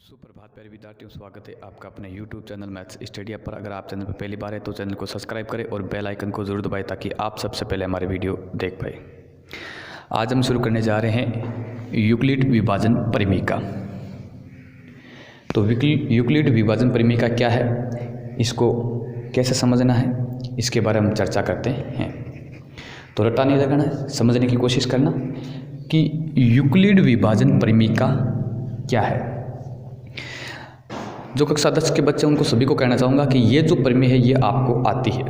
सुप्रभात प्यारे विद्यार्थियों, स्वागत है आपका अपने YouTube चैनल मैथ्स स्टडी पर। अगर आप चैनल पर पहली बार है तो चैनल को सब्सक्राइब करें और बेल आइकन को ज़रूर दबाएं ताकि आप सबसे पहले हमारे वीडियो देख पाए। आज हम शुरू करने जा रहे हैं यूक्लिड विभाजन परिमेय। तो यूक्लिड विभाजन परिमेय क्या है, इसको कैसे समझना है, इसके बारे में हम चर्चा करते हैं। तो रट्टा नहीं लगाना है, समझने की कोशिश करना कि यूक्लिड विभाजन परिमेय क्या है। जो कक्षा 10 के बच्चे उनको सभी को कहना चाहूँगा कि ये जो परिमेय है ये आपको आती है,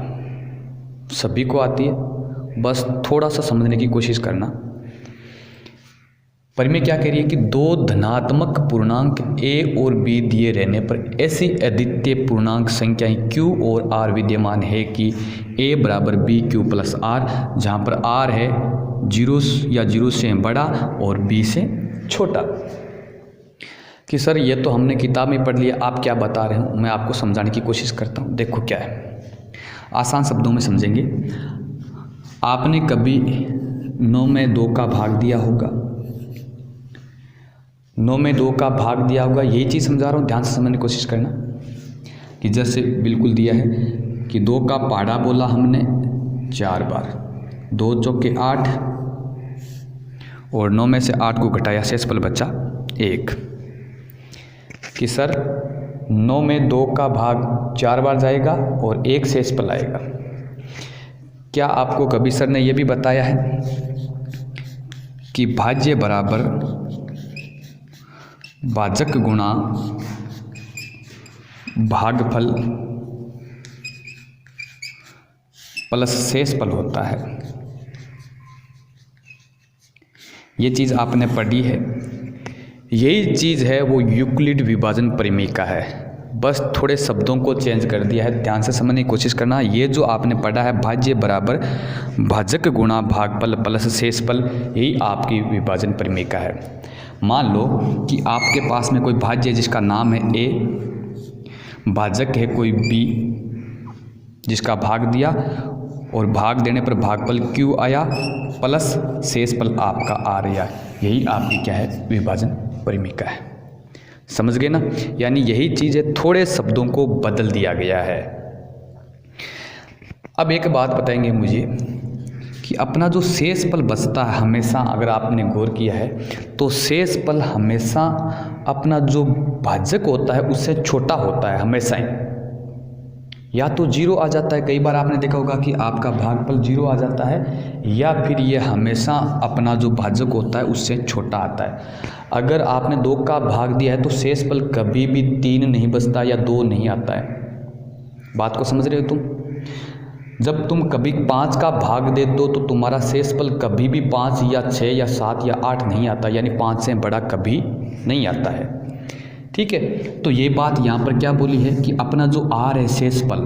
सभी को आती है, बस थोड़ा सा समझने की कोशिश करना। परिमेय क्या कह रही है कि दो धनात्मक पूर्णांक a और b दिए रहने पर ऐसी अद्वितीय पूर्णांक संख्याएं q और r विद्यमान है कि a बराबर b q प्लस r, जहाँ पर r है 0 या 0 से बड़ा और b से छोटा। कि सर ये तो हमने किताब में पढ़ लिया, आप क्या बता रहे हो, मैं आपको समझाने की कोशिश करता हूँ। देखो क्या है, आसान शब्दों में समझेंगे। आपने कभी 9 में 2 का भाग दिया होगा, 9 में 2 का भाग दिया होगा, यही चीज़ समझा रहा हूँ, ध्यान से समझने की कोशिश करना। कि जैसे बिल्कुल दिया है कि 2 का पहाड़ा बोला हमने 4 बार, 2 चौके 8 और 9 में से 8 को घटाया, शेषफल बचा 1। कि सर 9 में 2 का भाग 4 बार जाएगा और 1 शेषफल आएगा। क्या आपको कभी सर ने यह भी बताया है कि भाज्य बराबर भाजक गुणा भागफल प्लस शेषफल होता है? ये चीज़ आपने पढ़ी है, यही चीज़ है वो यूक्लिड विभाजन परिमेय का है, बस थोड़े शब्दों को चेंज कर दिया है। ध्यान से समझने की कोशिश करना। ये जो आपने पढ़ा है भाज्य बराबर भाजक गुणा भागफल प्लस शेषफल, यही आपकी विभाजन परिमेय का है। मान लो कि आपके पास में कोई भाज्य है जिसका नाम है a, भाजक है कोई b जिसका भाग दिया और भाग देने पर भागफल q आया प्लस शेषफल आपका r आया, यही आपकी क्या है, विभाजन परिमेय का है। समझ गए ना? यानी यही चीज़ है, थोड़े शब्दों को बदल दिया गया है। अब एक बात बताएंगे मुझे कि अपना जो शेषफल बचता है हमेशा, अगर आपने गौर किया है तो शेषफल हमेशा अपना जो भाजक होता है उससे छोटा होता है हमेशा ही, या तो 0 आ जाता है, कई बार आपने देखा होगा कि आपका भागफल 0 आ जाता है, या फिर ये हमेशा अपना जो भाजक होता है उससे छोटा आता है। अगर आपने 2 का भाग दिया है तो शेषफल कभी भी 3 नहीं बचता या 2 नहीं आता है। बात को समझ रहे हो तुम? जब तुम कभी 5 का भाग देते हो तो तुम्हारा शेषफल कभी भी 5 या 6 या 7 या 8 नहीं आता, यानी 5 से बड़ा कभी नहीं आता है। ठीक है, तो ये बात यहाँ पर क्या बोली है कि अपना जो r है शेषफल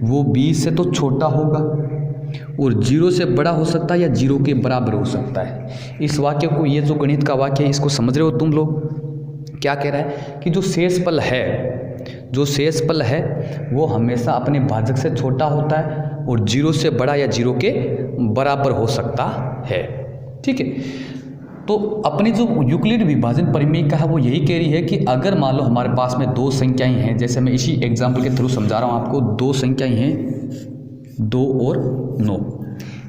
वो 20 से तो छोटा होगा और 0 से बड़ा हो सकता है या 0 के बराबर हो सकता है। इस वाक्य को, ये जो गणित का वाक्य है, इसको समझ रहे हो तुम लोग? क्या कह रहा है कि जो शेषफल है वो हमेशा अपने भाजक से छोटा होता है और 0 से बड़ा या 0 के बराबर हो सकता है। ठीक है, तो अपनी जो यूक्लिड विभाजन परिमेय का है वो यही कह रही है कि अगर मान लो हमारे पास में 2 संख्याएं हैं, जैसे मैं इसी एग्जाम्पल के थ्रू समझा रहा हूँ आपको, 2 संख्याएं हैं 2 और 9,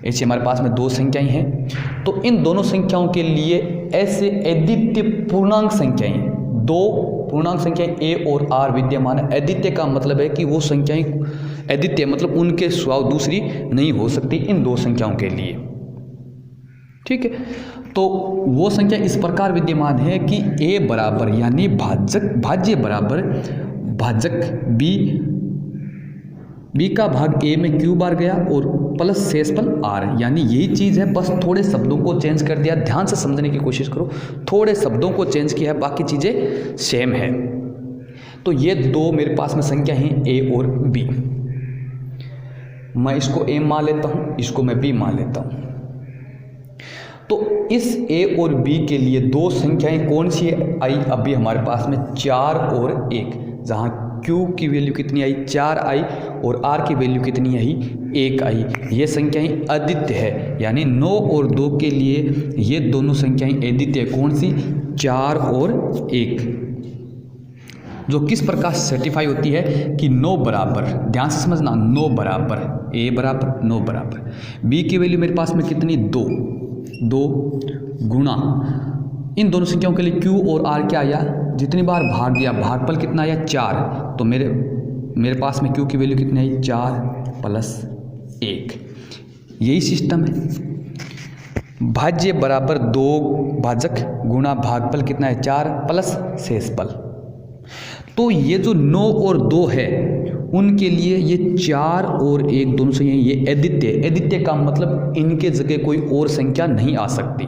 ऐसे हमारे पास में 2 संख्याएं हैं। तो इन दोनों संख्याओं के लिए ऐसे अद्वितीय पूर्णांक संख्याएं, 2 पूर्णांक संख्याएं a और r विद्यमान है। अद्वितीय का मतलब है कि वो संख्याएं अद्वितीय मतलब उनके सिवा दूसरी नहीं हो सकती इन 2 संख्याओं के लिए। ठीक है, तो वो संख्या इस प्रकार विद्यमान है कि a बराबर यानी भाज्य बराबर भाजक b का भाग a में q बार गया और प्लस शेषफल r, यानी यही चीज़ है, बस थोड़े शब्दों को चेंज कर दिया। ध्यान से समझने की कोशिश करो, थोड़े शब्दों को चेंज किया है, बाकी चीज़ें सेम है। तो ये 2 मेरे पास में संख्या हैं a और b, मैं इसको a मान लेता हूँ, इसको मैं b मान लेता हूँ। तो इस a और b के लिए 2 संख्याएं कौन सी आई अभी हमारे पास में, 4 और 1, जहाँ q की वैल्यू कितनी आई, 4 आई, और r की वैल्यू कितनी आई, 1 आई। ये संख्याएं अद्वितीय है, यानी 9 और 2 के लिए ये दोनों संख्याएं अद्वितीय कौन सी, 4 और 1। जो किस प्रकार सर्टिफाई होती है कि 9 बराबर, ध्यान से समझना, 9 बराबर, a बराबर 9 बराबर, b की वैल्यू मेरे पास में कितनी 2 गुणा इन दोनों संख्याओं के लिए q और r क्या आया, जितनी बार भाग दिया भागफल कितना आया 4, तो मेरे पास में q की वैल्यू कितनी आई 4 + 1। यही सिस्टम है। भाज्य बराबर 2 भाजक गुणा भागफल कितना है 4 प्लस शेषफल। तो ये जो 9 और 2 है उनके लिए ये 4 और 1 दोनों से ये अद्वितीय का मतलब इनके जगह कोई और संख्या नहीं आ सकती,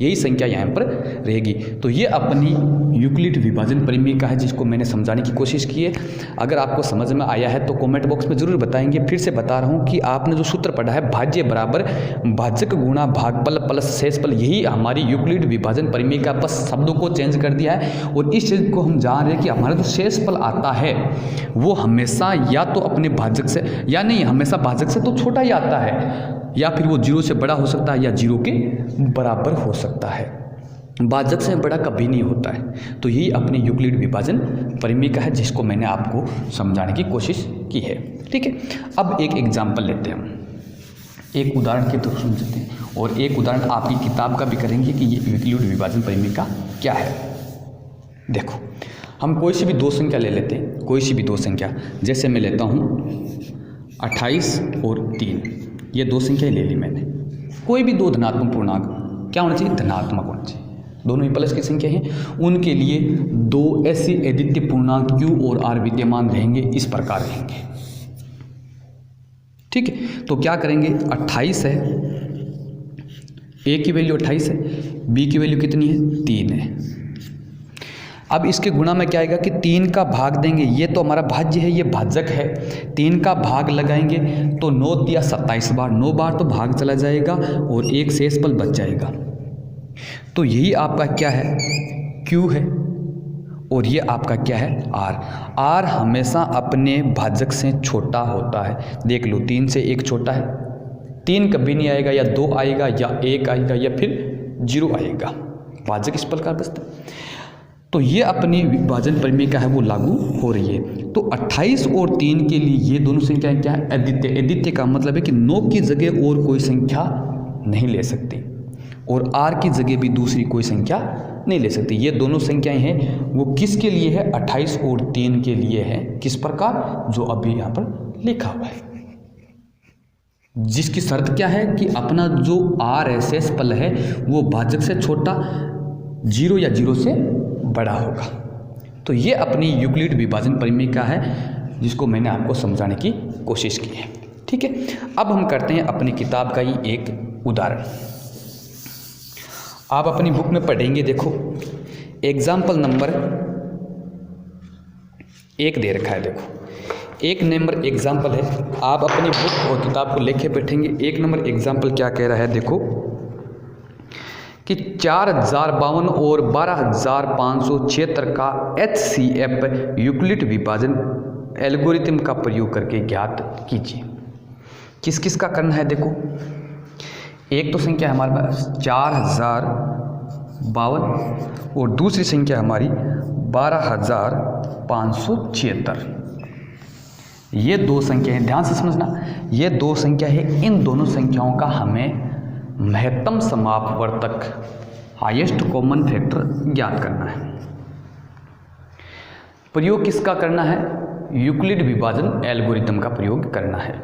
यही संख्या यहाँ पर रहेगी। तो ये अपनी यूक्लिड विभाजन परिमेय का है, जिसको मैंने समझाने की कोशिश की है। अगर आपको समझ में आया है तो कमेंट बॉक्स में ज़रूर बताएंगे। फिर से बता रहा हूँ कि आपने जो सूत्र पढ़ा है भाज्य बराबर भाजक गुणा भागफल प्लस शेषफल, यही हमारी यूक्लिड विभाजन परिमेय का, बस शब्दों को चेंज कर दिया है। और इस चीज़ को हम जान रहे हैं कि हमारा जो शेषफल आता है वो हमेशा या तो अपने भाजक से, या नहीं हमेशा भाजक से तो छोटा ही आता है, या फिर वो 0 से बड़ा हो सकता है या 0 के बराबर हो सकता है, भाजक से बड़ा कभी नहीं होता है। तो यही अपनी यूक्लिड विभाजन परिमेय का है, जिसको मैंने आपको समझाने की कोशिश की है। ठीक है, अब एक एग्जाम्पल लेते हैं हम, एक उदाहरण के थ्रू समझते हैं, और एक उदाहरण आपकी किताब का भी करेंगे कि ये यूक्लिड विभाजन परिमेय का क्या है। देखो, हम कोई सी भी 2 संख्या ले लेते हैं, कोई सी भी 2 संख्या, जैसे मैं लेता हूँ 28 और 3, ये 2 संख्याएं ले ली मैंने। कोई भी 2 धनात्मक पूर्णांक क्या होना चाहिए, धनात्मक होना चाहिए, दोनों ही प्लस की संख्या हैं। उनके लिए 2 ऐसी अद्वितीय पूर्णांक q और r विद्यमान रहेंगे, इस प्रकार रहेंगे। ठीक है, तो क्या करेंगे, 28 है, a की वैल्यू 28 है, b की वैल्यू कितनी है 3 है। अब इसके गुणा में क्या आएगा कि 3 का भाग देंगे, ये तो हमारा भाज्य है, ये भाजक है, 3 का भाग लगाएंगे तो 9 दिया 27 बार, 9 बार तो भाग चला जाएगा और एक शेषफल बच जाएगा। तो यही आपका क्या है, Q है, और ये आपका क्या है, R हमेशा अपने भाजक से छोटा होता है। देख लो, 3 से 1 छोटा है, 3 कभी नहीं आएगा, या 2 आएगा या 1 आएगा या फिर 0 आएगा, भाजक इस प्रकार बचता है। तो ये अपनी विभाजन परिमेय का है वो लागू हो रही है। तो 28 और 3 के लिए ये दोनों संख्याएं क्या है, अद्वितीय का मतलब है कि 9 की जगह और कोई संख्या नहीं ले सकती, और r की जगह भी दूसरी कोई संख्या नहीं ले सकती। ये दोनों संख्याएं हैं वो किसके लिए है, 28 और 3 के लिए है। किस प्रकार, जो अभी यहाँ पर लिखा हुआ है, जिसकी शर्त क्या है कि अपना जो r है, शेषफल है, वो भाजक से छोटा, 0 या 0 से बड़ा होगा। तो ये अपनी यूक्लिड विभाजन परिमेय का है, जिसको मैंने आपको समझाने की कोशिश की है। ठीक है, अब हम करते हैं अपनी किताब का ही एक उदाहरण। आप अपनी बुक में पढ़ेंगे, देखो एग्जाम्पल नंबर 1 दे रखा है। देखो 1 नंबर एग्जाम्पल है, आप अपनी बुक और किताब को लेके बैठेंगे। 1 नंबर एग्जाम्पल क्या कह रहा है, देखो कि 4052 और 12576 का HCF यूक्लिड विभाजन एल्गोरिथम का प्रयोग करके ज्ञात कीजिए। किस किस का करना है, देखो एक तो संख्या हमारे पास 4052 और दूसरी संख्या हमारी 12576। ये 2 संख्या है, ध्यान से समझना, ये 2 संख्या है। इन दोनों संख्याओं का हमें महत्तम समापवर्तक, हाईएस्ट कॉमन फैक्टर ज्ञात करना है। प्रयोग किसका करना है, यूक्लिड विभाजन एल्गोरिथम का प्रयोग करना है।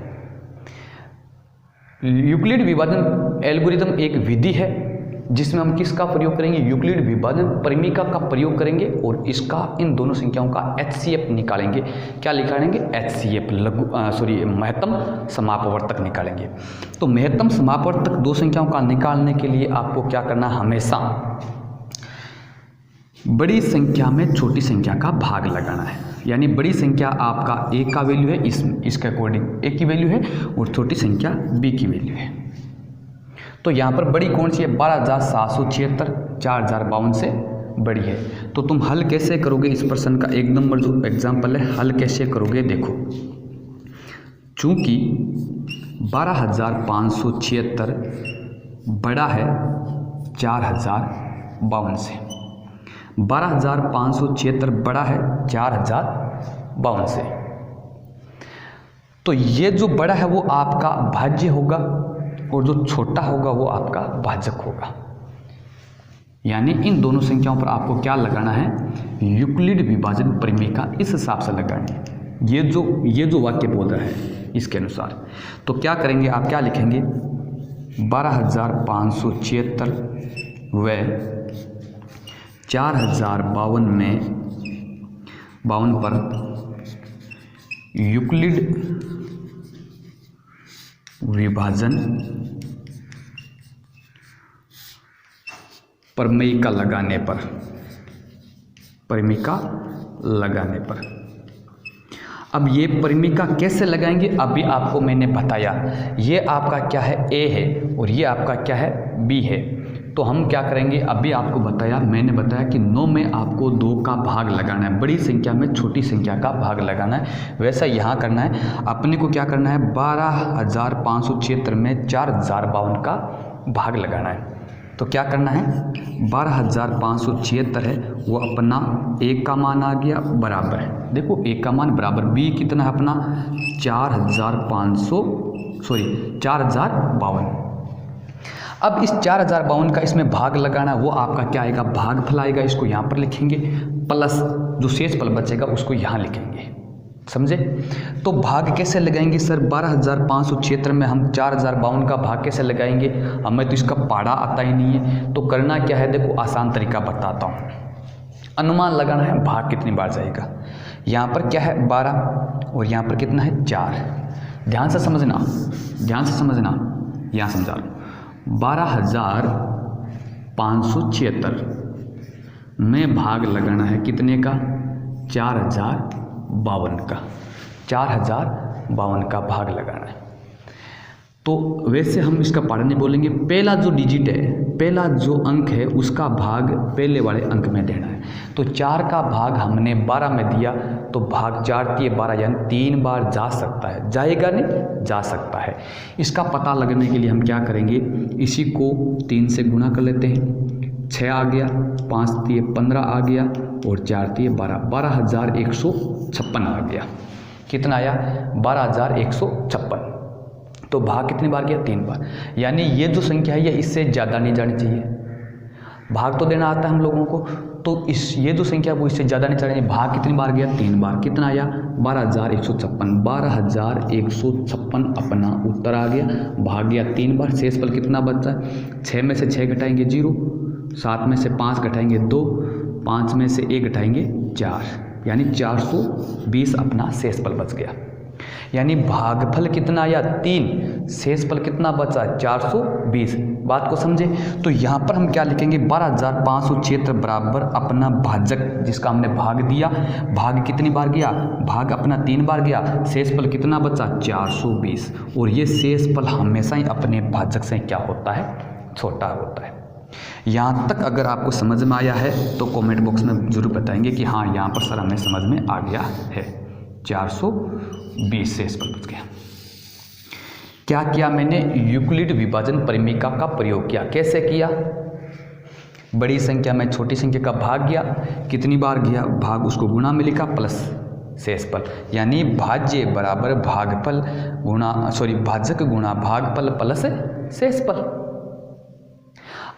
यूक्लिड विभाजन एल्गोरिथम एक विधि है जिसमें हम किसका प्रयोग करेंगे, यूक्लिड विभाजन परिमेय का प्रयोग करेंगे, और इसका इन दोनों संख्याओं का HCF निकालेंगे। क्या निकालेंगे, HCF महत्तम समापवर्तक निकालेंगे। तो महत्तम समापवर्तक 2 संख्याओं का निकालने के लिए आपको क्या करना, हमेशा बड़ी संख्या में छोटी संख्या का भाग लगाना है। यानी बड़ी संख्या आपका A का वैल्यू है, इसके अकॉर्डिंग A की वैल्यू है, और छोटी संख्या B की वैल्यू है। तो यहाँ पर बड़ी कौन सी है, 12776, 4052 से बड़ी है। तो तुम हल कैसे करोगे इस प्रश्न का, 1 नंबर जो एग्जाम्पल है, हल कैसे करोगे, देखो चूँकि 12576 बड़ा है 4052 से, 12,576 बड़ा है 4,052 से। तो ये जो बड़ा है वो आपका भाज्य होगा और जो छोटा होगा वो आपका भाजक होगा। यानी इन दोनों संख्याओं पर आपको क्या लगाना है, यूक्लिड विभाजन परिमेय इस हिसाब से लगानी है। ये जो वाक्य बोल रहा है इसके अनुसार। तो क्या करेंगे, आप क्या लिखेंगे, 12,576 व 4,052 में 52 पर यूक्लिड विभाजन परिमेय का लगाने पर अब ये परिमेय कैसे लगाएंगे, अभी आपको मैंने बताया। ये आपका क्या है, ए है और ये आपका क्या है, बी है। तो हम क्या करेंगे, अभी आपको बताया, मैंने बताया कि 9 में आपको 2 का भाग लगाना है, बड़ी संख्या में छोटी संख्या का भाग लगाना है। वैसा यहाँ करना है, अपने को क्या करना है, 12,576 में 4,052 का भाग लगाना है। तो क्या करना है, 12,576 है वो अपना ए का मान आ गया बराबर है, देखो ए का मान बराबर, बी कितना है अपना 4,052। अब इस 4,052 का इसमें भाग लगाना, वो आपका क्या आएगा, भागफल आएगा। इसको यहाँ पर लिखेंगे, प्लस जो शेष फल बचेगा उसको यहाँ लिखेंगे, समझे। तो भाग कैसे लगाएंगे सर, 12,576 में हम 4,052 का भाग कैसे लगाएंगे, हमें तो इसका पाड़ा आता ही नहीं है। तो करना क्या है, देखो आसान तरीका बताता हूँ। अनुमान लगाना है भाग कितनी बार जाएगा। यहाँ पर क्या है 12 और यहाँ पर कितना है 4। ध्यान से समझना, यहाँ समझा लो। 12,576 में भाग लगाना है कितने का, 4,052 का, 4,052 का भाग लगाना है। तो वैसे हम इसका पाड़ा नहीं बोलेंगे, पहला जो डिजिट है, पहला जो अंक है उसका भाग पहले वाले अंक में देना है। तो 4 का भाग हमने 12 में दिया, तो भाग 4 दिए 12 यानी 3 बार जा सकता है, जाएगा नहीं, जा सकता है। इसका पता लगने के लिए हम क्या करेंगे, इसी को 3 से गुणा कर लेते हैं, 6 आ गया, 5 दिए 15 आ गया और 4 दिए 12, 12,156 आ गया। कितना आया, 12,156। तो भाग कितनी बार गया, 3 बार। यानी ये जो संख्या है ये इससे ज़्यादा नहीं जानी चाहिए। भाग तो देना आता है हम लोगों को, तो ये जो संख्या वो इससे ज़्यादा नहीं चाहिए। भाग कितनी बार गया, 3 बार। कितना आया, 12,156। 12,156 अपना उत्तर आ गया। भाग गया 3 बार, शेष फल कितना बचा, 6 में से 6 घटाएंगे 0, 7 में से 5 घटाएंगे 2, 5 में से 1 घटाएंगे 4, यानी 420 अपना शेष फल बच गया। यानी भागफल कितना आया 3, शेषफल कितना बचा 420। बात को समझे। तो यहाँ पर हम क्या लिखेंगे, 12,576 बराबर अपना भाजक जिसका हमने भाग दिया, भाग कितनी बार गया, भाग अपना 3 बार गया, शेषफल कितना बचा 420। और ये शेषफल हमेशा ही अपने भाजक से क्या होता है, छोटा होता है। यहाँ तक अगर आपको समझ में आया है तो कमेंट बॉक्स में जरूर बताएंगे कि हाँ यहाँ पर सर हमें समझ में आ गया है। 420 शेष फल बच गया। क्या किया मैंने, यूक्लिड विभाजन परिमेय का प्रयोग किया। कैसे किया, बड़ी संख्या में छोटी संख्या का भाग गया, कितनी बार गया, भाग उसको गुणा में लिखा प्लस शेषफल, यानी भाज्य बराबर भागफल गुणा भाजक गुणा भागफल प्लस शेषफल।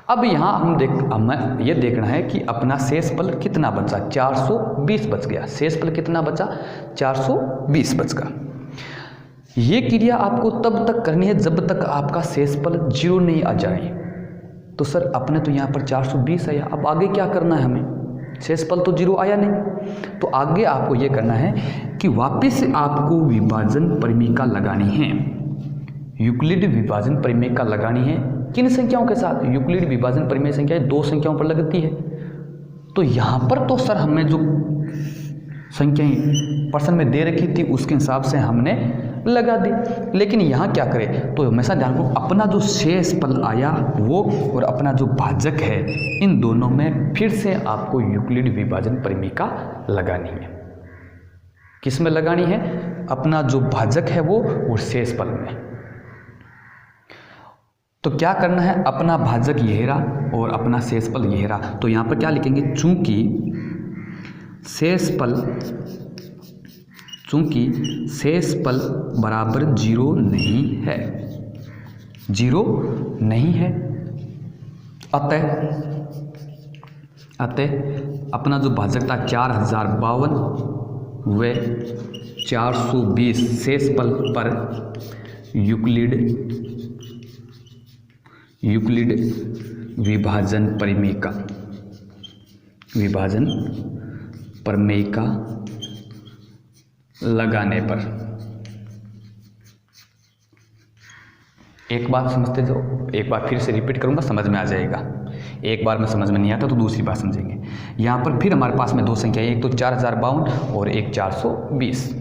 अब यहाँ हमें ये देखना है कि अपना शेषफल कितना बचा, 420 बच गया। शेषफल कितना बचा, 420 बच गया। ये क्रिया आपको तब तक करनी है जब तक आपका शेषफल 0 नहीं आ जाए। तो सर अपने तो यहाँ पर 420 आया, अब आगे क्या करना है हमें, शेषफल तो 0 आया नहीं। तो आगे आपको ये करना है कि वापस आपको विभाजन परिमेय का लगानी है, यूक्लिड विभाजन परिमेय का लगानी है। किन संख्याओं के साथ, यूक्लिड विभाजन परिमेय संख्या 2 संख्याओं पर लगती है। तो यहाँ पर तो सर हमें जो संख्याएं प्रश्न में दे रखी थी उसके हिसाब से हमने लगा दी, लेकिन यहाँ क्या करें, तो हमेशा ध्यान रखो अपना जो शेषफल आया वो और अपना जो भाजक है इन दोनों में फिर से आपको यूक्लिड विभाजन परिमेय का लगानी है। किस में लगानी है, अपना जो भाजक है वो और शेषफल में। तो क्या करना है, अपना भाजक ये रहा और अपना शेषफल ये रहा। तो यहाँ पर क्या लिखेंगे, चूंकि शेषफल बराबर जीरो नहीं है, जीरो नहीं है, अतः अपना जो भाजक था 4052 व 420 शेषफल पर यूक्लिड विभाजन प्रमेय का लगाने पर। एक बात समझते जाओ, एक बार फिर से रिपीट करूंगा, समझ में आ जाएगा। एक बार में समझ में नहीं आता तो दूसरी बार समझेंगे। यहाँ पर फिर हमारे पास में दो संख्या है, एक तो 4052 और एक 420।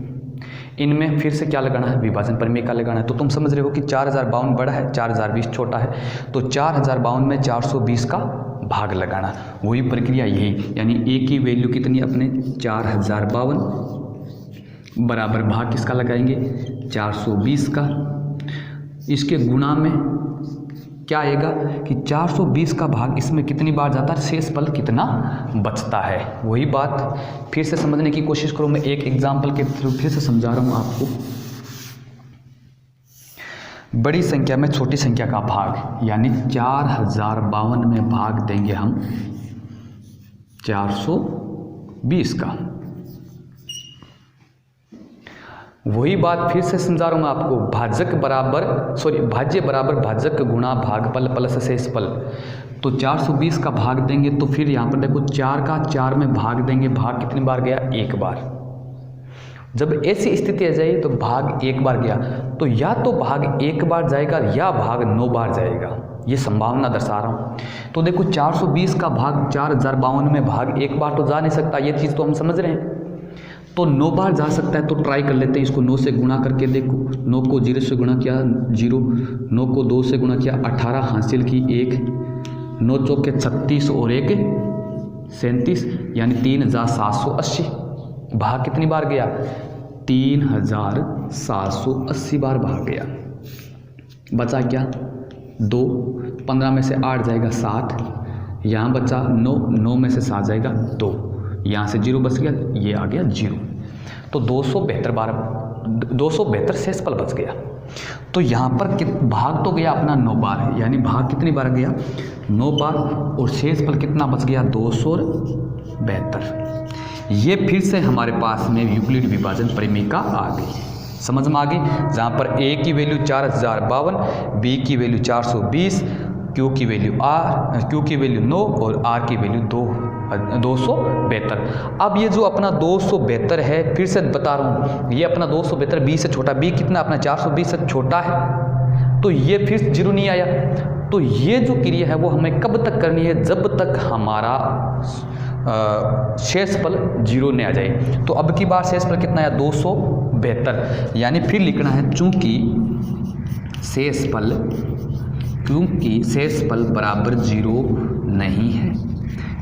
इनमें फिर से क्या लगाना है, विभाजन प्रमेय का लगाना है। तो तुम समझ रहे हो कि 4052 बड़ा है, 4020 छोटा है, तो 4052 में 420 का भाग लगाना, वही प्रक्रिया यही। यानी ए की वैल्यू कितनी अपने 4052 बराबर भाग किसका लगाएंगे 420 का। इसके गुणा में क्या आएगा कि 420 का भाग इसमें कितनी बार जाता है, शेषफल कितना बचता है। वही बात फिर से समझने की कोशिश करो, मैं एक एग्जाम्पल के थ्रू फिर से समझा रहा हूँ आपको। बड़ी संख्या में छोटी संख्या का भाग, यानी 4052 में भाग देंगे हम 420 का। वही बात फिर से समझा रहा हूँ मैं आपको, भाज्य बराबर भाजक गुणा भागफल प्लस शेषफल। तो 420 का भाग देंगे तो फिर यहाँ पर देखो 4 का 4 में भाग देंगे, भाग कितनी बार गया, एक बार। जब ऐसी स्थिति आ जाए तो भाग एक बार गया, तो या तो भाग एक बार जाएगा या भाग 9 बार जाएगा, ये संभावना दर्शा रहा हूँ। तो देखो 420 का भाग 4052 में भाग एक बार तो जा नहीं सकता, ये चीज़ तो हम समझ रहे हैं। तो 9 बार जा सकता है, तो ट्राई कर लेते हैं इसको 9 से गुणा करके। देखो 9 को 0 से गुणा किया 0, 9 को 2 से गुणा किया 18 हासिल की 1, 9 चौके 36 और 1 37, यानी 3780। भाग कितनी बार गया, 3780 बार भाग गया। बचा क्या 2, 15 में से 8 जाएगा 7, यहाँ बचा 9, 9 में से 7 जाएगा 2, यहाँ से 0 बच गया, ये आ गया 0। तो 272 शेषफल बच गया। तो यहाँ पर भाग तो गया अपना 9 बार, यानी भाग कितनी बार गया 9 बार, और शेषफल कितना बच गया 272। ये फिर से हमारे पास में यूक्लिड विभाजन प्रमेय आ गई, समझ में आ गई। जहाँ पर ए की वैल्यू 4052, बी की वैल्यू 420, क्यू की वैल्यू 9 और आर की वैल्यू 272। अब ये जो अपना 272 है, फिर से बता रहा हूँ, ये अपना 272 बी से छोटा, बी कितना अपना 420 से छोटा है, तो ये फिर 0 नहीं आया। तो ये जो क्रिया है वो हमें कब तक करनी है, जब तक हमारा शेषफल 0 नहीं आ जाए। तो अब की बार शेषफल कितना आया 272, यानी फिर लिखना है चूंकि शेषफल बराबर 0 नहीं है,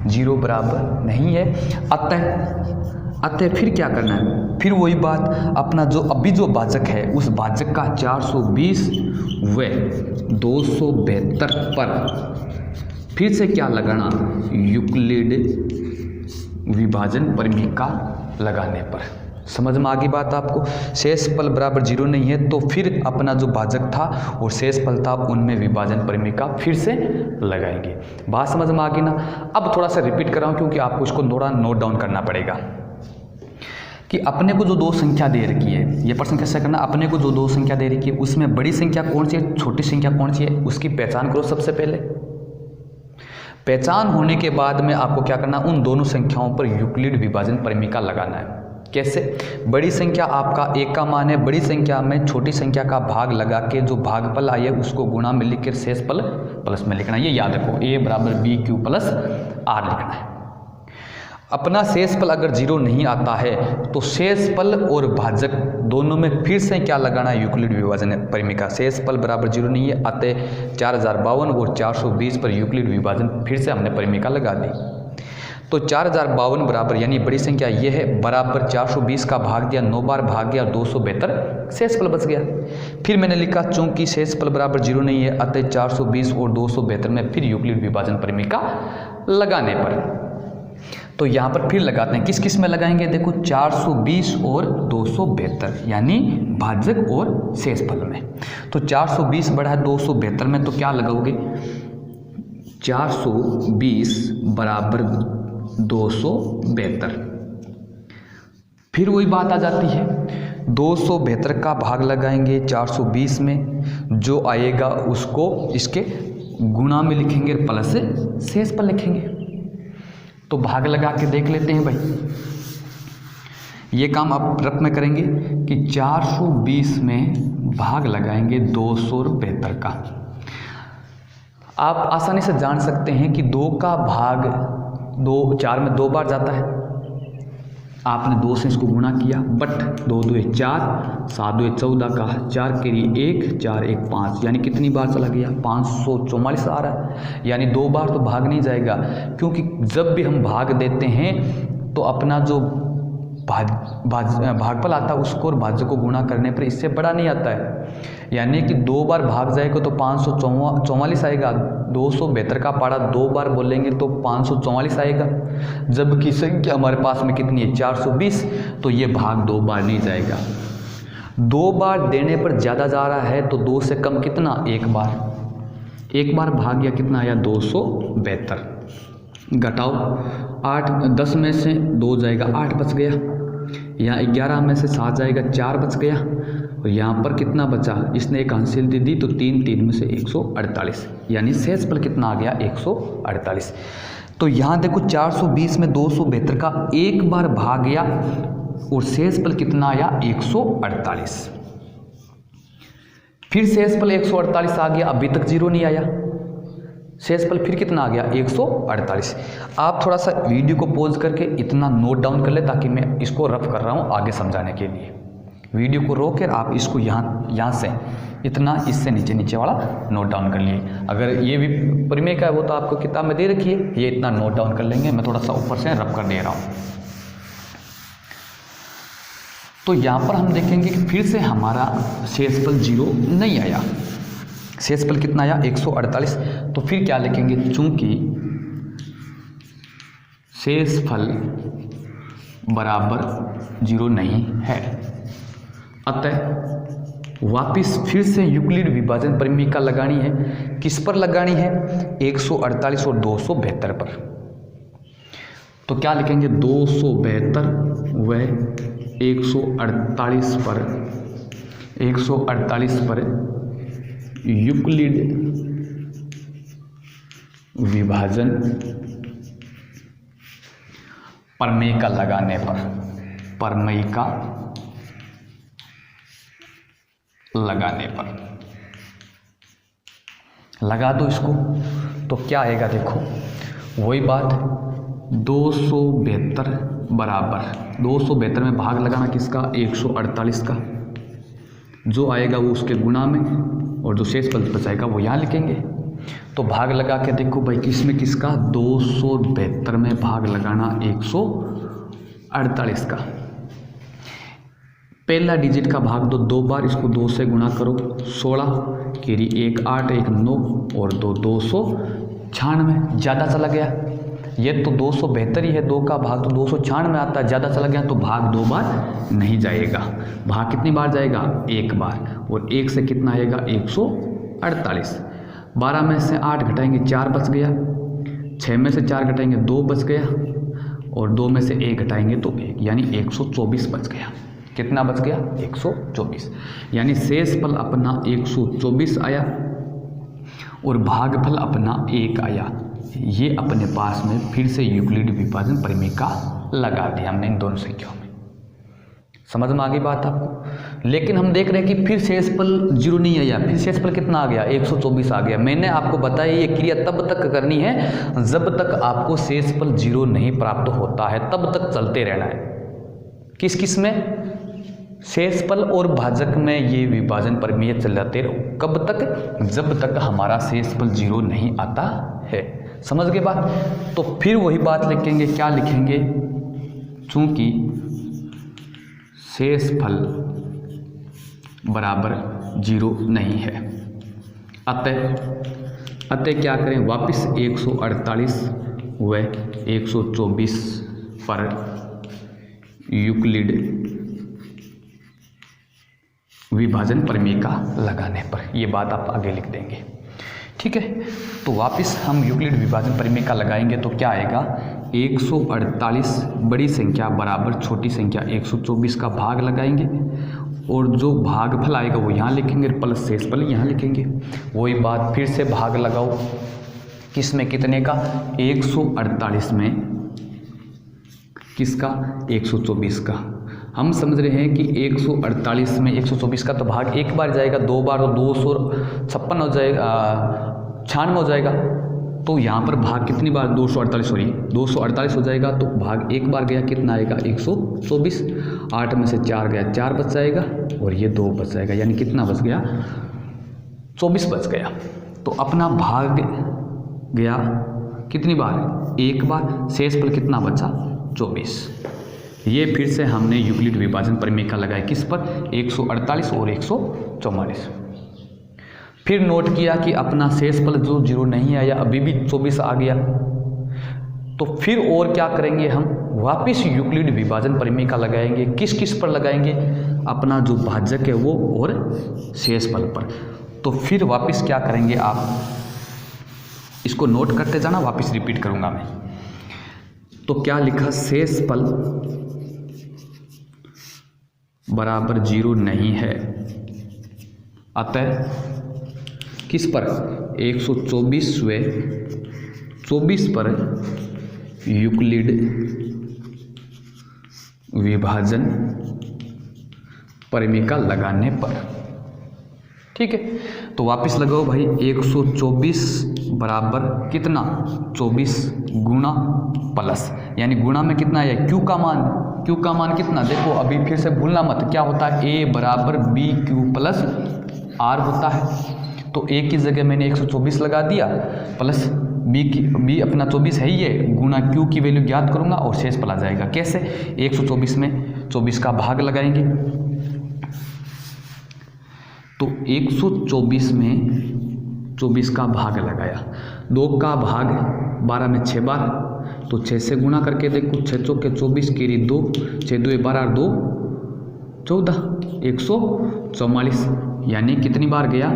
0 बराबर नहीं है, अतः फिर क्या करना है, फिर वही बात, अपना जो अभी जो भाजक है उस भाजक का 420 व 272 पर फिर से क्या लगाना, यूक्लिड विभाजन प्रमेय का लगाने पर। समझ में आ गई बात आपको। शेषफल बराबर 0 नहीं है, तो फिर अपना जो भाजक था और शेषफल था उनमें विभाजन प्रमेय का फिर से लगाएंगे। बात समझ में आ गई ना। अब थोड़ा सा रिपीट कर रहा हूँ क्योंकि आपको इसको थोड़ा नोट डाउन करना पड़ेगा कि अपने को जो 2 संख्या दे रखी है, ये प्रश्न कैसे करना, अपने को जो 2 संख्या दे रखी है उसमें बड़ी संख्या कौन सी है, छोटी संख्या कौन सी है, उसकी पहचान करो। सबसे पहले पहचान होने के बाद में आपको क्या करना, उन दोनों संख्याओं पर यूक्लिड विभाजन प्रमेय का लगाना है। कैसे, बड़ी संख्या आपका 1 का मान है, बड़ी संख्या में छोटी संख्या का भाग लगा के जो भागफल आई है उसको गुणा में लिख कर शेषफल प्लस में लिखना है। ये याद रखो, a बराबर BQ प्लस R लिखना है। अपना शेषफल अगर 0 नहीं आता है तो शेषफल और भाजक दोनों में फिर से क्या लगाना है, यूक्लिड विभाजन प्रमेय का। शेषफल बराबर 0 नहीं है, अतः 4052 और 420 पर यूक्लिड विभाजन फिर से हमने प्रमेय का लगा दी। तो 4052 बराबर यानी बड़ी संख्या ये है बराबर 420 का भाग दिया, 9 बार भाग गया और 272 शेषफल बच गया। फिर मैंने लिखा चूंकि शेषफल बराबर 0 नहीं है अतः 420 और 272 में फिर यूक्लिड विभाजन परिमेय लगाने पर, तो यहाँ पर फिर लगाते हैं। किस किस में लगाएंगे? देखो 420 और 272 यानी भाजक और शेषफल में। तो 420 बढ़ा है 272 में, तो क्या लगाओगे? 420 बराबर 272। फिर वही बात आ जाती है, 272 का भाग लगाएंगे 420 में, जो आएगा उसको इसके गुणा में लिखेंगे प्लस शेषफल लिखेंगे। तो भाग लगा के देख लेते हैं भाई। ये काम आप रफ में करेंगे कि 420 में भाग लगाएंगे 272 का। आप आसानी से जान सकते हैं कि 2 का भाग 4 में 2 बार जाता है। आपने 2 से इसको गुणा किया, बट 2 2 4, 7 2 14 का 4 के लिए 1, 4 1 5, यानी कितनी बार चला गया? 544 आ रहा है, यानी 2 बार तो भाग नहीं जाएगा, क्योंकि जब भी हम भाग देते हैं तो अपना जो भागफल आता है उसको और भाज्य को गुणा करने पर इससे बड़ा नहीं आता है। यानी कि 2 बार भाग जाएगा तो 544 आएगा। 272 का पारा 2 बार बोलेंगे तो 544 आएगा, जबकि संख्या हमारे पास में कितनी है? 420, तो ये भाग 2 बार नहीं जाएगा। 2 बार देने पर ज़्यादा जा रहा है तो 2 से कम कितना? 1 बार। 1 बार भाग गया, कितना आया? 272। घटाओ 8, 10 में से 2 जाएगा 8 बच गया, यहाँ 11 में से 7 जाएगा 4 बच गया, और यहाँ पर कितना बचा? इसने एक हासिल दे दी तो 3 में से 148, यानी शेषफल कितना आ गया? 148। तो यहाँ देखो 420 में 272 का 1 बार भाग गया और शेषफल कितना आया? 148। फिर शेषफल 148 आ गया, अभी तक 0 नहीं आया। शेषफल फिर कितना आ गया? 148। आप थोड़ा सा वीडियो को पॉज करके इतना नोट डाउन कर ले, ताकि मैं इसको रफ कर रहा हूँ आगे समझाने के लिए। वीडियो को रोक कर आप इसको यहाँ से इतना, इससे नीचे वाला नोट डाउन कर लिए। अगर ये भी परिमेय का है वो तो आपको किताब में दे रखी है, ये इतना नोट डाउन कर लेंगे। मैं थोड़ा सा ऊपर से रफ कर दे रहा हूँ। तो यहाँ पर हम देखेंगे कि फिर से हमारा शेषफल 0 नहीं आया। शेषफल कितना आया? 148। तो फिर क्या लिखेंगे? चूंकि शेषफल बराबर 0 नहीं है अतः वापिस फिर से यूक्लिड विभाजन परिमेय का लगानी है। किस पर लगानी है? 148 और 272 पर। तो क्या लिखेंगे? 272 व 148 पर, 148 पर यूक्लिड विभाजन प्रमेय का लगाने पर, प्रमेय का लगाने पर लगा दो इसको, तो क्या आएगा? देखो वही बात, 272 बराबर 272 में भाग लगाना किसका? 148 का, जो आएगा वो उसके गुणा में, और जो शेषफल बचाएगा वो यहाँ लिखेंगे। तो भाग लगा के देखो भाई, किसमें किसका? 272 में भाग लगाना 148 का। पहला डिजिट का भाग दो 2 बार, इसको 2 से गुणा करो, 16 केरी 1 8 1 9 और 2 296। ज़्यादा चला गया, ये तो 272 ही है, 2 का भाग तो 296 आता है, ज़्यादा चला गया तो भाग 2 बार नहीं जाएगा। भाग कितनी बार जाएगा? 1 बार, और 1 से कितना आएगा? 148। 12 में से 8 घटाएंगे 4 बच गया, 6 में से 4 घटाएंगे 2 बच गया, और 2 में से 1 घटाएंगे तो 1, यानी 124 बच गया। कितना बच गया? 124, यानी शेषफल अपना 124 आया और भागफल अपना 1 आया। ये अपने पास में फिर से यूक्लिड विभाजन परिमेय का लगा दिया हमने इन दोनों संख्याओं में। समझ में आ गई बात आपको? लेकिन हम देख रहे हैं कि फिर शेषफल 0 नहीं आया, फिर शेषफल कितना आ गया? 124 आ गया। मैंने आपको बताया ये क्रिया तब तक करनी है जब तक आपको शेषफल 0 नहीं प्राप्त होता है, तब तक चलते रहना है। किस किस में? शेषफल और भाजक में ये विभाजन परिमेय चलाते रहो। कब तक? जब तक हमारा शेषफल 0 नहीं आता है। समझ गए बात। तो फिर वही बात लिखेंगे, क्या लिखेंगे, चूंकि शेषफल बराबर 0 नहीं है, अतः क्या करें, वापस 148 व 124 पर यूक्लिड विभाजन प्रमेय का लगाने पर, ये बात आप आगे लिख देंगे। ठीक है, तो वापस हम यूक्लिड विभाजन प्रमेय का लगाएंगे तो क्या आएगा, 148 बड़ी संख्या बराबर छोटी संख्या 124 का भाग लगाएंगे और जो भागफल आएगा वो यहाँ लिखेंगे, प्लस शेषफल यहाँ लिखेंगे। वही बात फिर से भाग लगाओ, किस में, कितने का, 148 में, किसका, 124 का। हम समझ रहे हैं कि 148 में 124 का तो भाग एक बार जाएगा, 2 बार तो 256 हो जाएगा, 96 हो जाएगा। तो यहाँ पर भाग कितनी बार, 248 हो जाएगा। तो भाग एक बार गया, कितना आएगा, 124। 8 में से 4 गया, 4 बच जाएगा और ये 2 बच जाएगा, यानी कितना बच गया, 24 बच गया। तो अपना भाग गया कितनी बार, एक बार, शेषफल कितना बचा, 24। ये फिर से हमने यूक्लिड विभाजन प्रमेय का लगाया, किस पर, 148 और 144। फिर नोट किया कि अपना शेषफल जो 0 नहीं आया, अभी भी 24 आ गया। तो फिर और क्या करेंगे, हम वापस यूक्लिड विभाजन प्रमेय का लगाएंगे, किस किस पर लगाएंगे, अपना जो भाजक है वो और शेषफल पर। तो फिर वापस क्या करेंगे, आप इसको नोट करते जाना, वापस रिपीट करूंगा मैं। तो क्या लिखा, शेषफल बराबर 0 नहीं है, अतः किस पर, 124 व 24 पर यूक्लिड विभाजन प्रमेय का लगाने पर। ठीक है, तो वापस लगाओ भाई, 124 बराबर कितना, 24 गुणा प्लस, यानी गुणा में कितना है, क्यू का मान कितना, देखो अभी फिर से भूलना मत, क्या होता है, ए बराबर बी क्यू प्लस आर होता है। तो ए की जगह मैंने 124 लगा दिया, प्लस बी अपना 24 है ही है, गुणा क्यू की वैल्यू ज्ञात करूंगा और शेषफल आ जाएगा। कैसे, 124 में 24 का भाग लगाएंगे, तो 124 में 24 का भाग लगाया, 2 का भाग 12 में 6 बार, तो 6 से गुणा करके देखो, 6 चौके 24 केरी 2, 6 2 12 2 14, 144, यानी कितनी बार गया,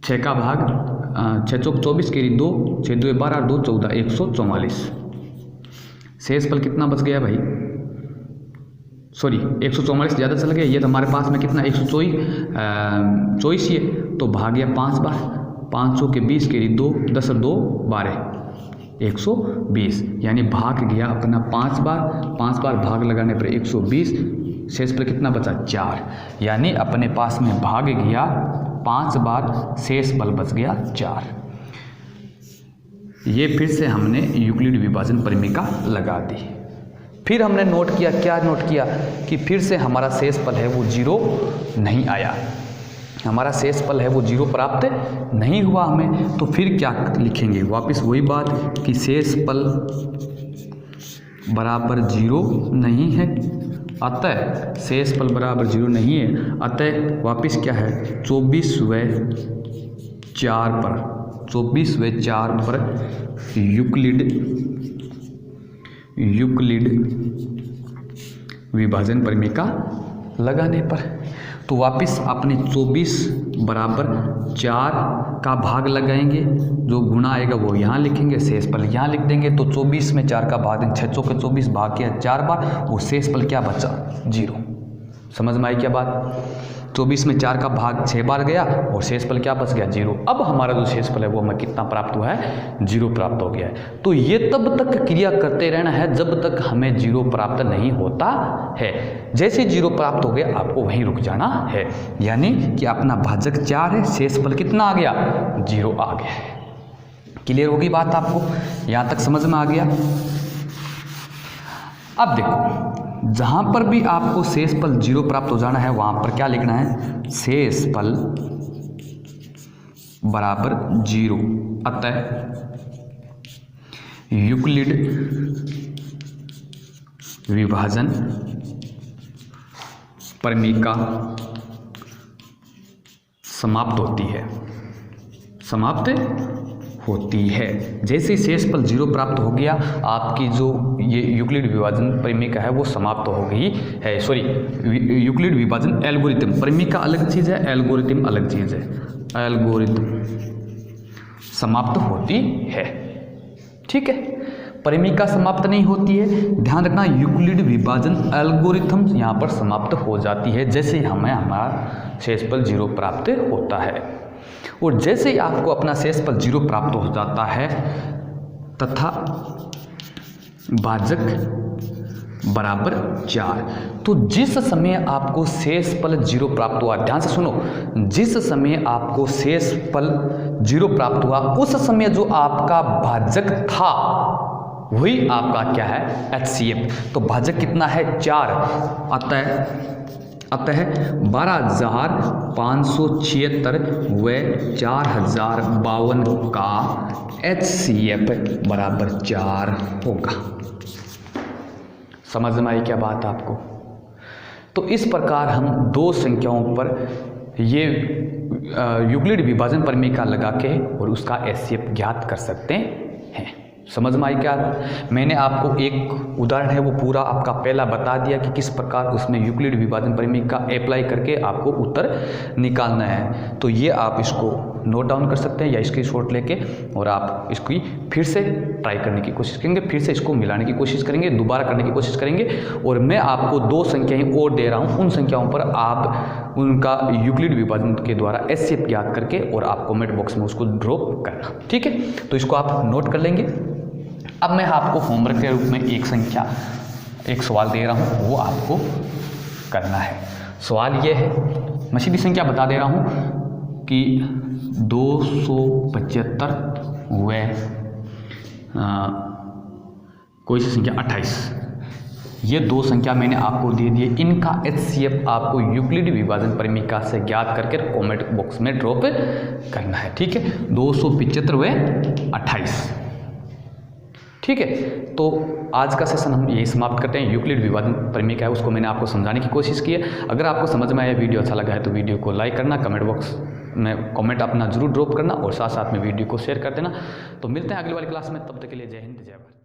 6 का भाग 6 चौक 24 केरी 2, 6 2 12 2 14, 144। शेषफल कितना बच गया भाई, सॉरी 144 ज़्यादा चल गया, ये तो हमारे पास में कितना 124 ही है, तो भाग गया 5 बार, 500 के 20 केरी 2, 10 और 2 12, 120, यानी भाग गया अपना 5 बार भाग लगाने पर 120, शेषफल कितना बचा, 4, यानी अपने पास में भाग गया 5 बार, शेषफल बच गया 4। ये फिर से हमने यूक्लिड विभाजन प्रमेय का लगा दी। फिर हमने नोट किया, क्या नोट किया, कि फिर से हमारा शेषफल है वो 0 नहीं आया, हमारा शेषफल है वो 0 प्राप्त नहीं हुआ हमें। तो फिर क्या लिखेंगे, वापस वही बात कि शेषफल बराबर 0 नहीं है, अतः शेषफल बराबर 0 नहीं है, अतः वापस क्या है, 24 व 4 पर यूक्लिड विभाजन प्रमेय का लगाने पर। तो वापस अपने 24 बराबर 4 का भाग लगाएंगे, जो गुणा आएगा वो यहाँ लिखेंगे, शेषफल यहाँ लिख देंगे। तो 24 में 4 का भाग देंगे, 6 चौके 24 भाग किया 4 बार, वो शेषफल क्या बचा, 0। समझ में आई क्या बात, 24 में 4 का भाग 6 बार गया और शेषफल क्या बच गया, 0। अब हमारा जो शेषफल है वो हमें कितना प्राप्त हुआ है, 0 प्राप्त हो गया है। तो ये तब तक क्रिया करते रहना है जब तक हमें 0 प्राप्त नहीं होता है। जैसे 0 प्राप्त हो गया आपको वहीं रुक जाना है, यानी कि अपना भाजक 4 है, शेषफल कितना आ गया, 0 आ गया है। क्लियर होगी बात आपको, यहाँ तक समझ में आ गया। अब देखो, जहाँ पर भी आपको शेषफल 0 प्राप्त हो जाना है वहाँ पर क्या लिखना है, शेषफल बराबर 0। अतः यूक्लिड विभाजन परिमिका समाप्त होती है। जैसे ही शेषफल 0 प्राप्त हो गया, आपकी जो ये यूक्लिड विभाजन परिमिका है वो समाप्त हो गई है। सॉरी, यूक्लिड विभाजन एल्गोरिथम, परिमिका अलग चीज़ है, एल्गोरिथम अलग चीज़ है। एल्गोरिथम समाप्त होती है, ठीक है। परिमिका समाप्त नहीं होती है, ध्यान रखना। यूक्लिड विभाजन एल्गोरिथम यहाँ पर समाप्त हो जाती है जैसे हमें हमारा शेषफल 0 प्राप्त होता है। और जैसे ही आपको अपना शेषफल 0 प्राप्त हो जाता है तथा भाजक बराबर 4, तो जिस समय आपको शेषफल 0 प्राप्त हुआ, ध्यान से सुनो, जिस समय आपको शेषफल 0 प्राप्त हुआ उस समय जो आपका भाजक था वही आपका क्या है, HCF। तो भाजक कितना है, 4। अतः 12,576 व 4,052 का HCF बराबर 4 होगा। समझ में आई क्या बात आपको? तो इस प्रकार हम दो संख्याओं पर ये यूक्लिड विभाजन परिमिका लगा के और उसका HCF ज्ञात कर सकते हैं। समझ में आई क्या? मैंने आपको एक उदाहरण है वो पूरा आपका पहला बता दिया कि किस प्रकार उसमें यूक्लिड विभाजन परिमिका अप्लाई करके आपको उत्तर निकालना है। तो ये आप इसको नोट डाउन कर सकते हैं या स्क्रीनशॉट लेके, और आप इसकी फिर से ट्राई करने की कोशिश करेंगे, फिर से इसको मिलाने की कोशिश करेंगे, दोबारा करने की कोशिश करेंगे। और मैं आपको 2 संख्याएं और दे रहा हूँ, उन संख्याओं पर आप उनका यूक्लिड विभाजन के द्वारा HCF ज्ञात करके और आप कमेंट बॉक्स में उसको ड्रॉप करना, ठीक है। तो इसको आप नोट कर लेंगे। अब मैं आपको होमवर्क के रूप में एक सवाल दे रहा हूँ, वो आपको करना है। सवाल ये है, मैं सीधी संख्या बता दे रहा हूँ कि 275 व कोई सी संख्या 28, ये 2 संख्या मैंने आपको दे दी है। इनका HCF आपको यूक्लिड विभाजन परिमिका से ज्ञात करके कमेंट बॉक्स में ड्रॉप करना है, ठीक है। 275 व 28, ठीक है। तो आज का सेशन हम यही समाप्त करते हैं। यूक्लिड विभाजन परिमिका है उसको मैंने आपको समझाने की कोशिश की है। अगर आपको समझ में आया, वीडियो अच्छा लगा है तो वीडियो को लाइक करना, कमेंट बॉक्स में कमेंट अपना जरूर ड्रॉप करना और साथ साथ में वीडियो को शेयर कर देना। तो मिलते हैं अगली वाली क्लास में, तब तक के लिए जय हिंद जय भारत।